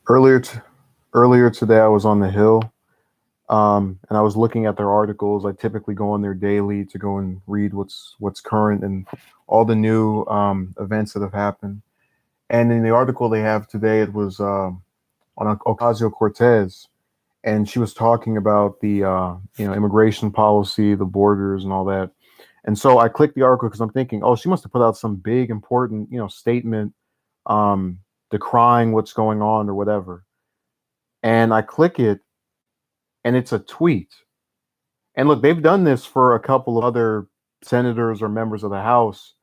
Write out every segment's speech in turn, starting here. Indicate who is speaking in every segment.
Speaker 1: Earlier, earlier today, I was on the Hill, and I was looking at their articles. I typically go on there daily to go and read what's current and all the new events that have happened. And in the article they have today, it was on Ocasio Cortez, and she was talking about the immigration policy, the borders, and all that. And so I clicked the article because I'm thinking, oh, she must have put out some big important statement, um, decrying what's going on or whatever. And I click it, and it's a tweet. And look, they've done this for a couple of other senators or members of the House.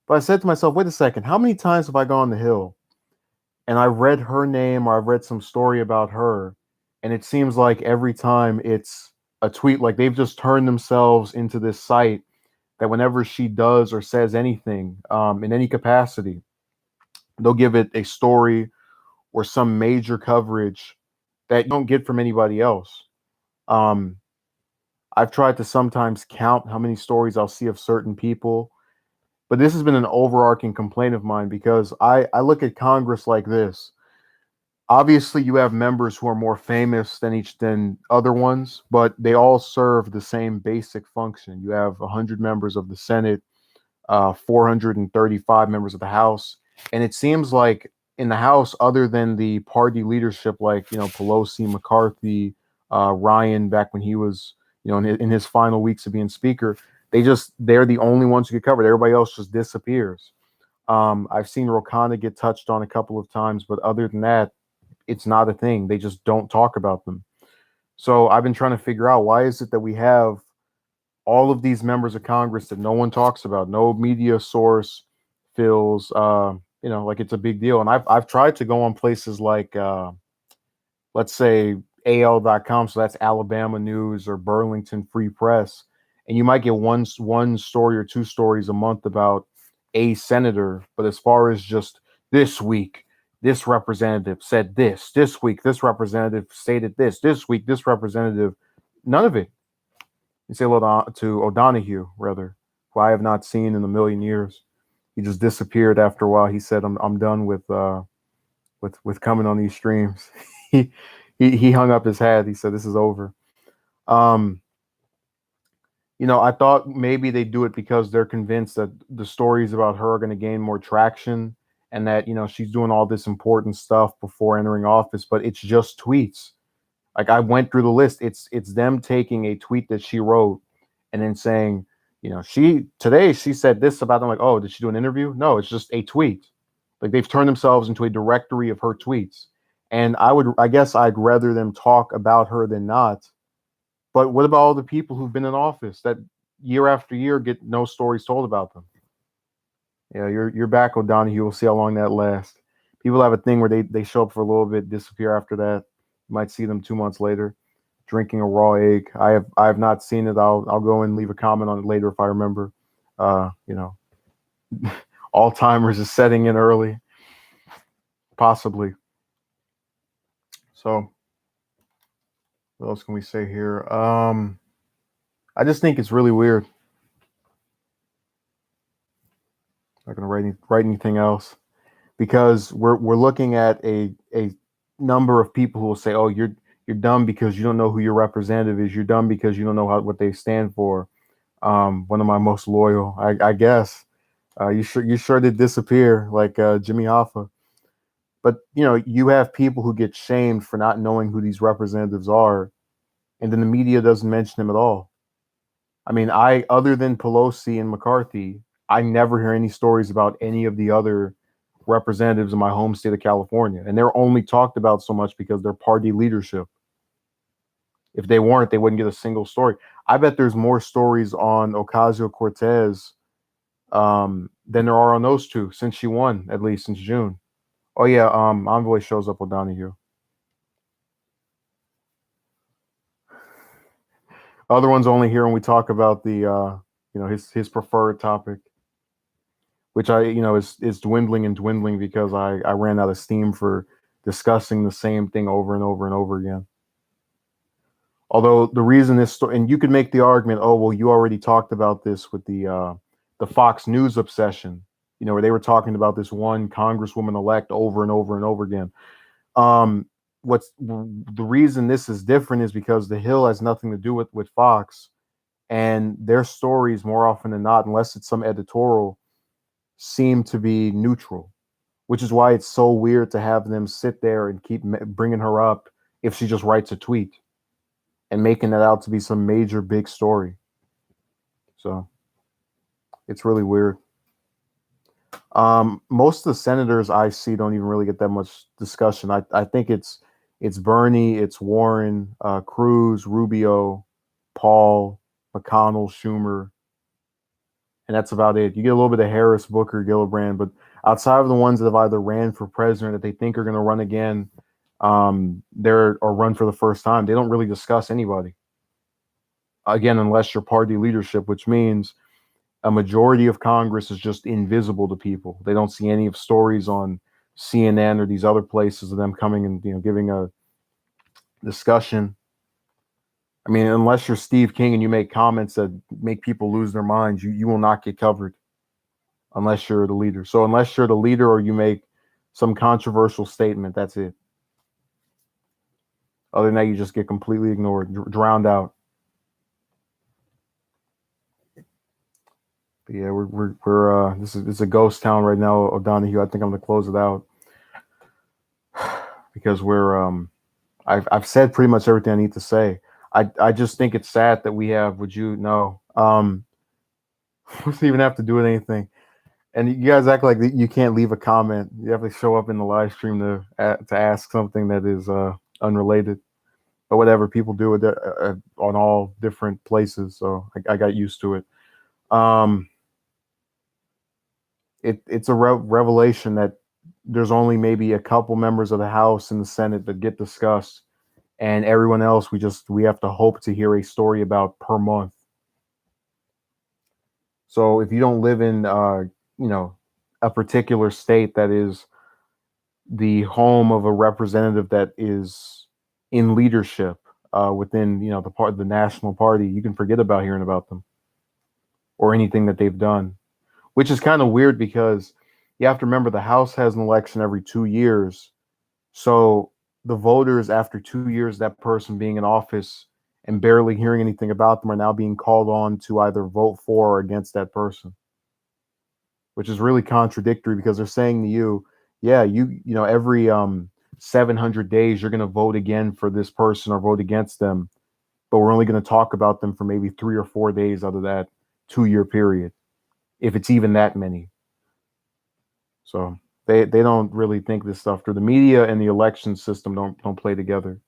Speaker 1: But I said to myself, wait a second, how many times have I gone on the Hill and I read her name or I've read some story about her, and it seems like every time it's a tweet, like they've just turned themselves into this site that whenever she does or says anything in any capacity, they'll give it a story or some major coverage that you don't get from anybody else. Um, I've tried to sometimes count how many stories I'll see of certain people, but this has been an overarching complaint of mine because I look at Congress like this. Obviously, you have members who are more famous than other ones, but they all serve the same basic function. You have 100 members of the Senate, 435 members of the House, and it seems like in the House, other than the party leadership, like Pelosi, McCarthy, Ryan, back when he was in his final weeks of being Speaker, they're the only ones who get covered. Everybody else just disappears. I've seen Ro Khanna get touched on a couple of times, but other than that, it's not a thing. They just don't talk about them. So I've been trying to figure out, why is it that we have all of these members of Congress that no one talks about, no media source feels like it's a big deal. And I've tried to go on places like let's say AL.com, so that's Alabama News, or Burlington Free Press, and you might get one story or two stories a month about a senator. But as far as just this week, this representative said this week, this representative stated this week, this representative, none of it. You say hello to O'Donohue, rather, who I have not seen in a million years. He just disappeared after a while. He said, I'm done with coming on these streams." he, he hung up his hat. He said, "This is over." Um, I thought maybe they do it because they're convinced that the stories about her are going to gain more traction, and that she's doing all this important stuff before entering office. But it's just tweets. Like, I went through the list. It's them taking a tweet that she wrote and then saying, she said this about them. Like, oh, did she do an interview? No, it's just a tweet. Like, they've turned themselves into a directory of her tweets. And I guess I'd rather them talk about her than not. But what about all the people who've been in office that year after year get no stories told about them? Yeah, you're back, O'Donohue. We'll see how long that lasts. People have a thing where they show up for a little bit, disappear after that. You might see them 2 months later, drinking a raw egg. I have not seen it. I'll go and leave a comment on it later if I remember. Uh, you know, Alzheimer's is setting in early, possibly. So what else can we say here? I just think it's really weird. Not gonna write anything else, because we're looking at a number of people who will say, "Oh, you're dumb because you don't know who your representative is. You're dumb because you don't know what they stand for." One of my most loyal, I guess. You sure did disappear, like Jimmy Hoffa. But you have people who get shamed for not knowing who these representatives are, and then the media doesn't mention them at all. I mean, other than Pelosi and McCarthy, I never hear any stories about any of the other representatives in my home state of California, and they're only talked about so much because they're party leadership. If they weren't, they wouldn't get a single story. I bet there's more stories on Ocasio Cortez than there are on those two since she won, at least since June. Oh yeah, Envoy shows up with Donahue. Other ones only here when we talk about the his preferred topic, which is dwindling and dwindling because I ran out of steam for discussing the same thing over and over and over again. Although the reason this story, and you could make the argument, oh well, you already talked about this with the Fox News obsession, where they were talking about this one congresswoman elect over and over and over again. Um, what's the reason this is different is because The Hill has nothing to do with Fox, and their stories more often than not, unless it's some editorial, seem to be neutral, which is why it's so weird to have them sit there and keep bringing her up if she just writes a tweet and making that out to be some major big story. So it's really weird. Most of the senators I see don't even really get that much discussion. I think it's Bernie, it's Warren, Cruz, Rubio, Paul, McConnell, Schumer, and that's about it. You get a little bit of Harris, Booker, Gillibrand, but outside of the ones that have either ran for president that they think are going to run again, they're or run for the first time, they don't really discuss anybody. Again, unless you're party leadership, which means a majority of Congress is just invisible to people. They don't see any of stories on CNN or these other places of them coming and giving a discussion. I mean, unless you're Steve King and you make comments that make people lose their minds, you will not get covered unless you're the leader. So unless you're the leader or you make some controversial statement, that's it. Other than that, you just get completely ignored, drowned out. But yeah, we're this is a ghost town right now, O'Donohue. I think I'm gonna close it out because I've said pretty much everything I need to say. I just think it's sad that we have. Would you know? We don't even have to do anything, and you guys act like you can't leave a comment. You have to show up in the live stream to ask something that is unrelated. But whatever, people do it on all different places, so I got used to it. Um, it's a revelation that there's only maybe a couple members of the House and the Senate that get discussed, and everyone else we have to hope to hear a story about per month. So if you don't live in a particular state that is the home of a representative that is in leadership within the national party, you can forget about hearing about them or anything that they've done, which is kind of weird because you have to remember the House has an election every 2 years. So the voters, after 2 years, that person being in office and barely hearing anything about them, are now being called on to either vote for or against that person, which is really contradictory because they're saying to you, yeah, every 700 days you're going to vote again for this person or vote against them, but we're only going to talk about them for maybe 3 or 4 days out of that 2 year period, if it's even that many. So they don't really think this stuff through. The media and the election system don't play together.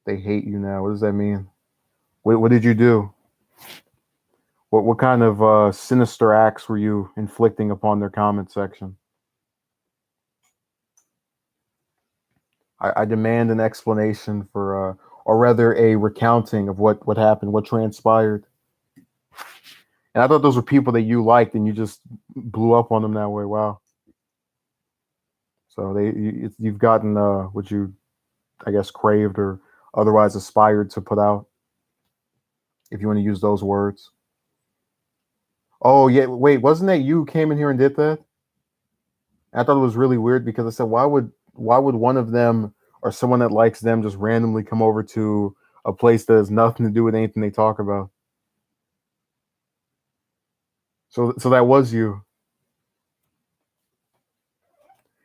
Speaker 1: They hate you now. What does that mean? What did you do? What kind of sinister acts were you inflicting upon their comment section? I demand an explanation for, or rather, a recounting of what happened, what transpired. And I thought those were people that you liked, and you just blew up on them that way. Wow. So you've gotten what you, I guess, craved or otherwise aspired to put out, if you want to use those words. Oh yeah, wait, wasn't that you who came in here and did that? I thought it was really weird because I said, why would one of them or someone that likes them just randomly come over to a place that has nothing to do with anything they talk about? So that was you,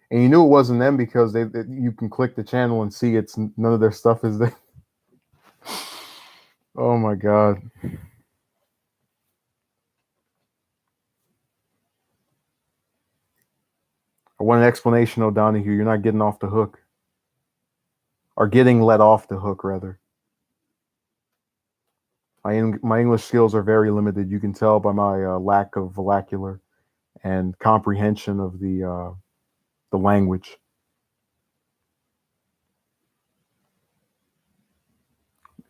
Speaker 1: and you knew it wasn't them because you can click the channel and see it's none of their stuff is there. Oh my god. I want an explanation, O'Donohue. You're not getting off the hook, or getting let off the hook, rather. My English skills are very limited. You can tell by my lack of vernacular and comprehension of the language.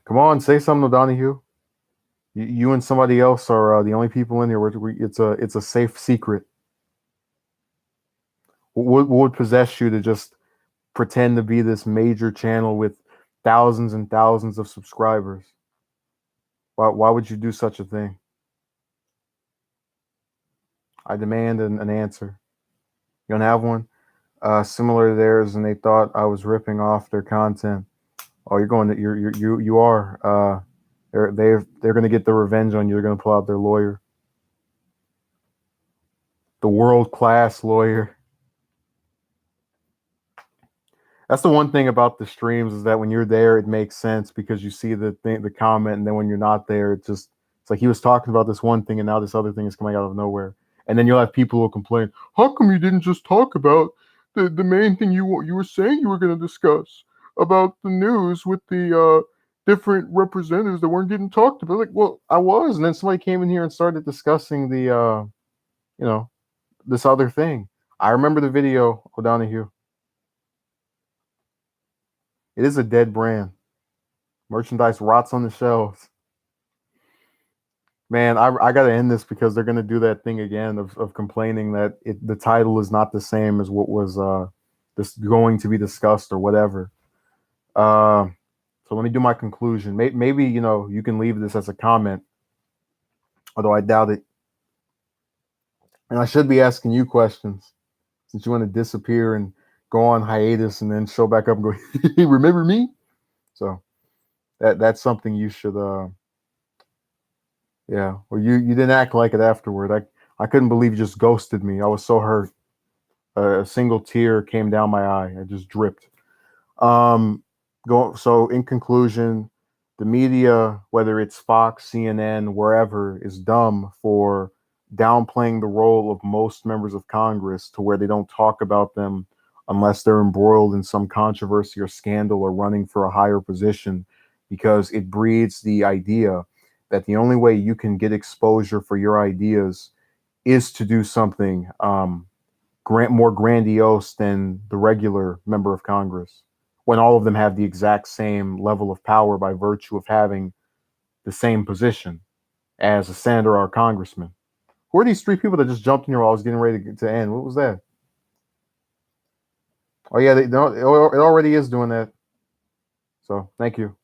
Speaker 1: Come on, say something, O'Donohue. You and somebody else are the only people in here. It's a safe secret. What would possess you to just pretend to be this major channel with thousands and thousands of subscribers? Why would you do such a thing? I demand an answer. You don't have one similar to theirs, and they thought I was ripping off their content. Oh, you're going to you are. They're going to get the revenge on you. They're going to pull out their lawyer, the world class lawyer. That's the one thing about the streams is that when you're there, it makes sense because you see the thing, the comment, and then when you're not there, it's like he was talking about this one thing, and now this other thing is coming out of nowhere. And then you'll have people who will complain, "How come you didn't just talk about the main thing you were saying you were going to discuss about the news with the different representatives that weren't getting talked about?" Like, well, I was, and then somebody came in here and started discussing the you know, this other thing. I remember the video, O'Donohue. It is a dead brand. Merchandise rots on the shelves. Man, I got to end this because they're going to do that thing again of complaining that the title is not the same as what was this going to be discussed or whatever. Uh, so let me do my conclusion. Maybe, you can leave this as a comment, although I doubt it. And I should be asking you questions since you want to disappear and go on hiatus and then show back up and go, remember me? So that's something you should yeah. Well, you didn't act like it afterward. I couldn't believe you just ghosted me. I was so hurt. A single tear came down my eye. I just dripped. So in conclusion, the media, whether it's Fox, CNN, wherever, is dumb for downplaying the role of most members of Congress to where they don't talk about them unless they're embroiled in some controversy or scandal or running for a higher position, because it breeds the idea that the only way you can get exposure for your ideas is to do something more grandiose than the regular member of Congress, when all of them have the exact same level of power by virtue of having the same position as a senator or a congressman. Who are these three people that just jumped in here while I was getting ready to end? What was that? Oh yeah, it already is doing that. So thank you.